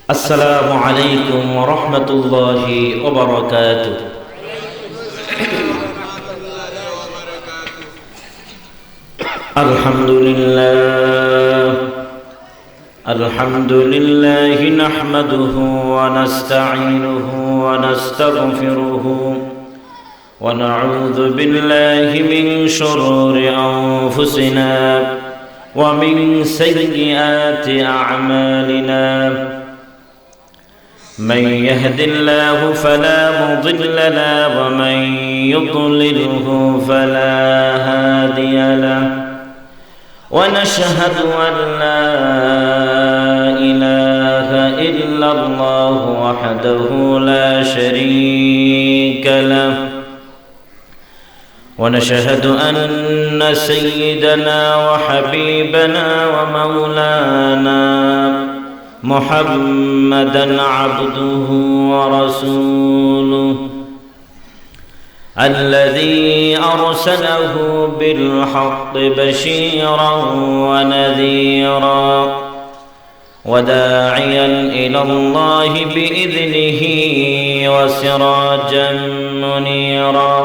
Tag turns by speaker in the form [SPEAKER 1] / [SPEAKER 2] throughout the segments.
[SPEAKER 1] السلام عليكم ورحمة الله وبركاته. الحمد لله نحمده ونستعينه ونستغفره ونعوذ بالله من شرور أنفسنا ومن سيئات أعمالنا. من يهد الله فلا مضل له ومن يضلله فلا هادي له. ونشهد أن لا إله إلا الله وحده لا شريك له. ونشهد أن سيدنا وحبيبنا ومولانا محمدًا عبده ورسوله الذي أرسله بالحق بشيرا ونذيرا وداعيا إلى الله بإذنه وسراجا منيرا.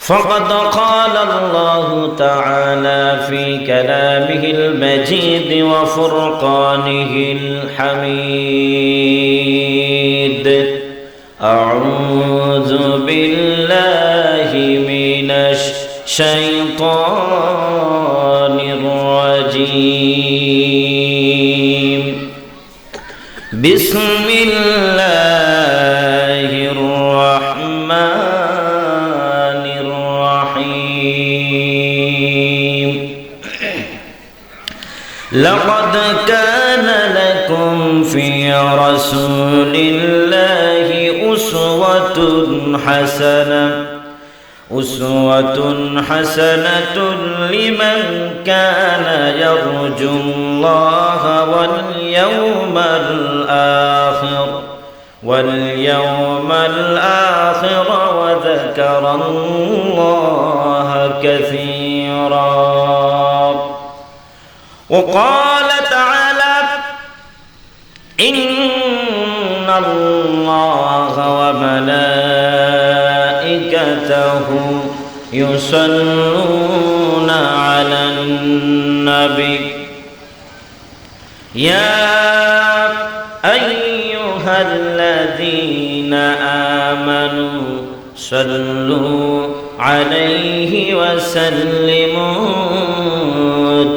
[SPEAKER 1] فقد قال الله تعالى في كلامه المجيد وفرقانه الحميد: أعوذ بالله من الشيطان الرجيم. بسم الله الرحمن الرحيم. لقد كان لكم في رسول الله أسوة حسنة لمن كان يرجو الله واليوم الآخر وذكر الله كثيرا. وقال تعالى: إن الله وملائكته يصلون على النبي يا أيها الذين آمنوا صلوا عليه وسلموا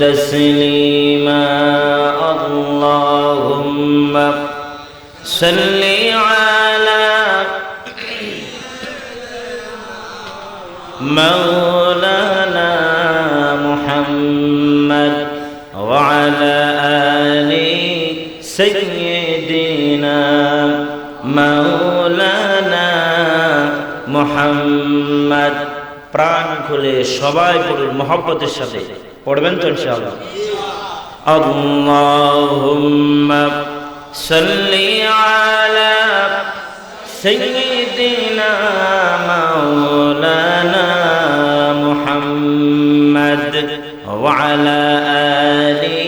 [SPEAKER 1] تسليما. اللهم صل على مولانا محمد وعلى آل سيدنا مولانا محمد. প্রাণ খুলে সবাই পড়ুন, মহব্বতের সাথে পড়বেন তো ইনশাআল্লাহ। আল্লাহুম্মা সাল্লি আলা সাইয়্যিদিনা মাওলানা মুহাম্মদ ওয়া আলা আলি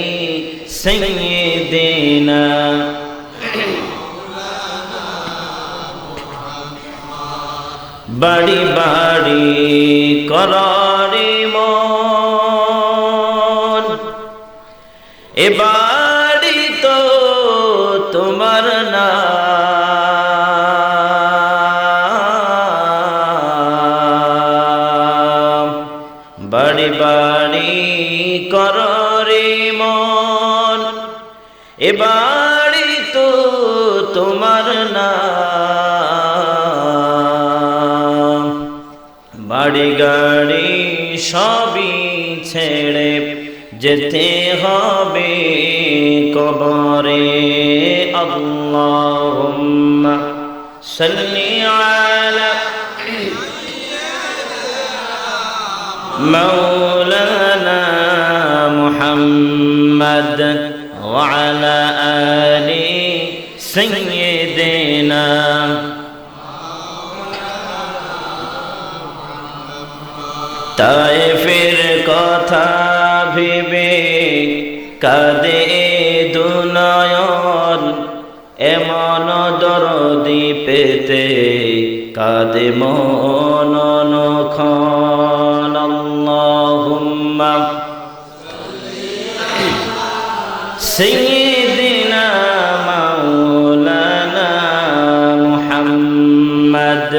[SPEAKER 1] সাইয়্যিদিনা। বাড়ি বাড়ি করারে মন, এ বাড়ি তো তোমার না, বাড়ি বাড়ি করারে মন, এ বাড়ি তো তোমার না। বাড়ি গাড়ি সবই ছেড়ে যেতে হবে কবরে। আল্লাহুম্মা সাল্লি আলা মাওলানা মুহাম্মদ ওয়া আলা আলি সাইয়্যিদিনা। তায়েফের কথা ভেবে কাঁদে পেতে কাঁদে মন অনক্ষণ। আল্লাহুম্মা সাইয়্যিদিনা মাওলানা মুহাম্মদ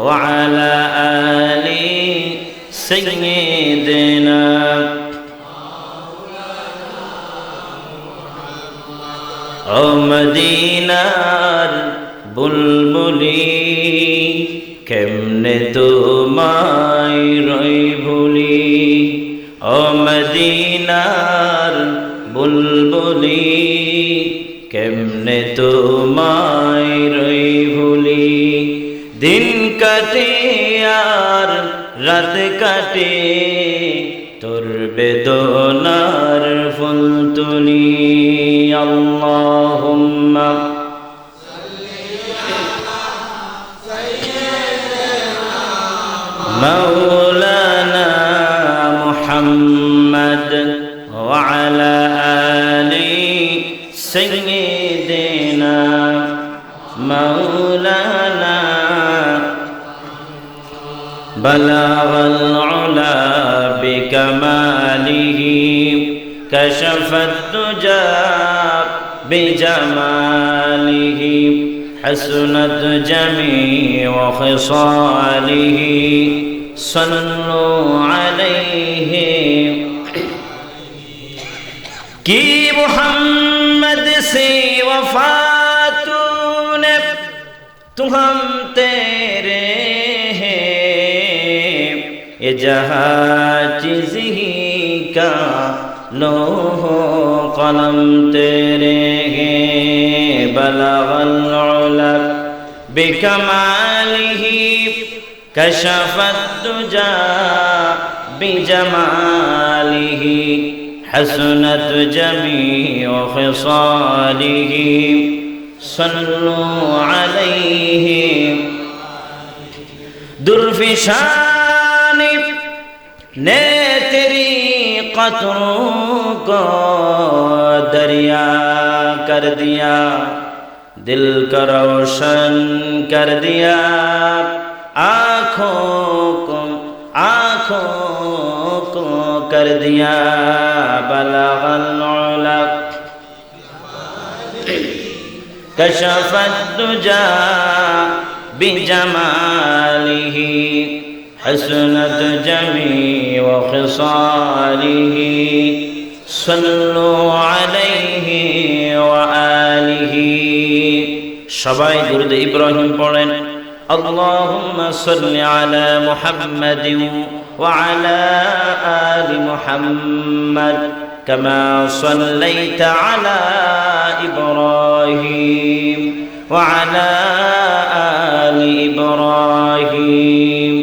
[SPEAKER 1] ওয়া আলা আলি সাইয়্যিদিনা। ও মদিনার বুলবুলি কেমনে তোমায় রই ভুলি। ও মদিনার বুলবুলি কেমনে তোমায় রই ভুলি। দিন কাটে আর রাত কাটে তোর বেদনার ফুল তুলি। আল্লাহুম্মা মাওলানা মুহাম্মদ ওয়া আলা আলি সাইয়্যিদিনা মাওলানা। বালাগাল উলা বিকামালিহি কাশাফাত দুজা বিজামালিহি হাসনাত জামিউ খিসালিহি সাল্লু আলাইহি। কি মুহাম্মদ से वफा तूने तू हम तेरे हैं ये जहाँ चीज़ ही का लोहो कलम तेरे हैं। बलगल उला बिकमालिही कशफत दुजा बिजमालिही हसनत जमीउ खिसालिही सल्लु अलैहि। दुर्फिशानी ने तेरी कतरों को दरिया कर दिया, दिल को रोशन कर दिया, आँखों को कर दिया। बलगल उला कशफत दुजा बिजमालिही हसनत जमीउ खिसालिही सल्लु अलैहि ওয়া আলিহি। সবাই দুরূদ ইব্রাহিম পড়েন। আল্লাহুম্মা সাল্লি আলা মুহাম্মাদিন ওয়া আলা আলি মুহাম্মাদ কামা সাল্লাইতা আলা ইব্রাহিম ওয়া আলা আলি ইব্রাহিম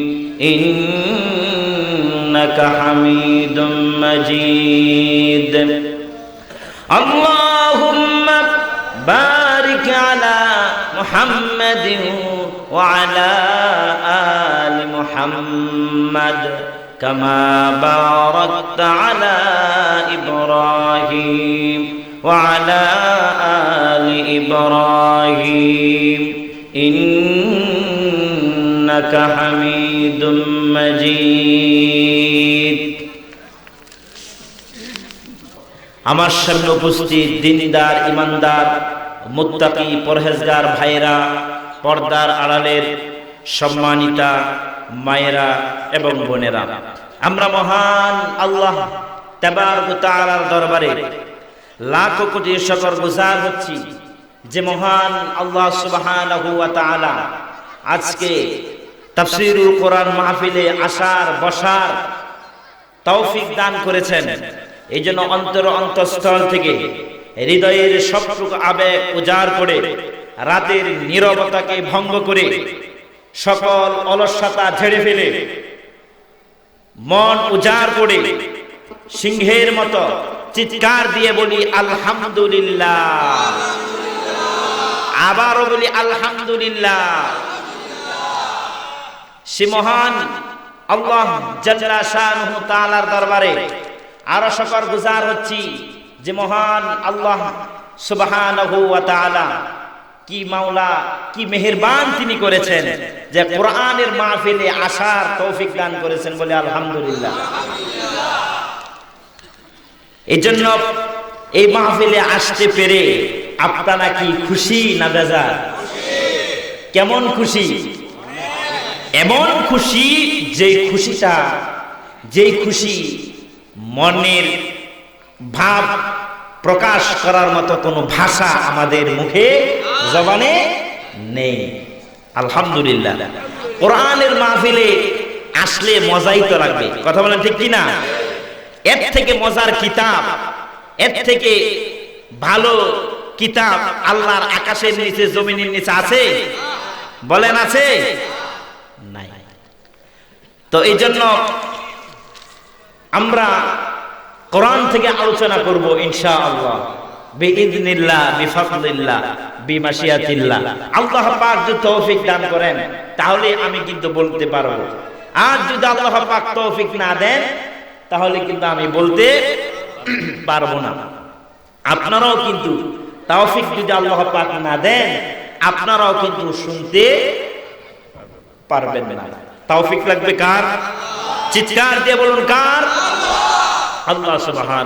[SPEAKER 1] ইন্নাকা হামিদুম মাজিদ। আল্লাহুম্মা বারিক আলা মুহাম্মাদিন ওয়া আলা আলি মুহাম্মাদ কামা বারাকতা আলা ইব্রাহিম ওয়া আলা আলি ইব্রাহিম ইন্নাকা হামিদুম মাজিদ। আমার সামনে উপস্থিত দিনদার, ইমানদার, মুত্তাকি, পরহেজগার ভাইরা, পর্দার আড়ালের সম্মানিতা মায়েরা এবং বোনেরা, আমরা মহান আল্লাহ তাবারক ওয়া তাআলার দরবারে লাখো কোটি শুকর গুজার হচ্ছি যে মহান আল্লাহ সুবহানাহু ওয়া তাআলা আজকে তাফসীরুল কোরআন মাহফিলে আসার বসার তৌফিক দান করেছেন। এই জন্য অন্তঃস্থল থেকে হৃদয়ের সবটুকু আবেগ উজাড় করে, রাতের নীরবতাকে ভঙ্গ করে, সকল অলসতা ঝেড়ে ফেলে, মন উজাড় করে সিংহের মতো চিৎকার দিয়ে বলি আলহামদুলিল্লাহ। আবারও বলি আলহামদুলিল্লাহ। সে মহান আল্লাহ জাল্লা শানুহু তাআলার দরবারে আরো শুকর গুজার হচ্ছি যে মহান আল্লাহ সুবহানাহু ওয়া তাআলা কি মাওলা, কি মেহেরবান তিনি করেছেন যে কোরআনের মাহফিলে আসার তৌফিক দান করেছেন, বলে আলহামদুলিল্লাহ। এজন্য এই মাহফিলে আসতে পেরে আপনারা কি খুশি না বেজার? কেমন খুশি? এমন খুশি যেই খুশি মনের ভাব প্রকাশ করার মতো কোনো ভাষা আমাদের মুখে জবানে নেই। আলহামদুলিল্লাহ। কোরআনের মাহফিলে আসলে মজাই তো লাগবে, কথা বলেন ঠিক কিনা? এর থেকে মজার কিতাব, এর থেকে ভালো কিতাব আল্লাহর আকাশের নিচে জমিনের নিচে আছে? বলেন আছে? নাই। তো এই জন্য আমরা কোরআন থেকে আলোচনা করব ইনশাআল্লাহ, বিইذنিল্লাহ, বিফাদলিল্লাহ, বিমাশিয়াতিল্লাহ। আল্লাহ পাক যদি তৌফিক দান করেন তাহলে আমি কিন্তু বলতে পারবো, আর যদি আল্লাহ পাক তৌফিক না দেন তাহলে কিন্তু আমি বলতে পারবো না। আপনারাও কিন্তু তৌফিক যদি আল্লাহ পাক না দেন আপনারাও কিন্তু শুনতে পারবেন না। তৌফিক লাগবে কার? চিৎকার দিয়ে বলুন কার? আল্লাহ সুবহানাহু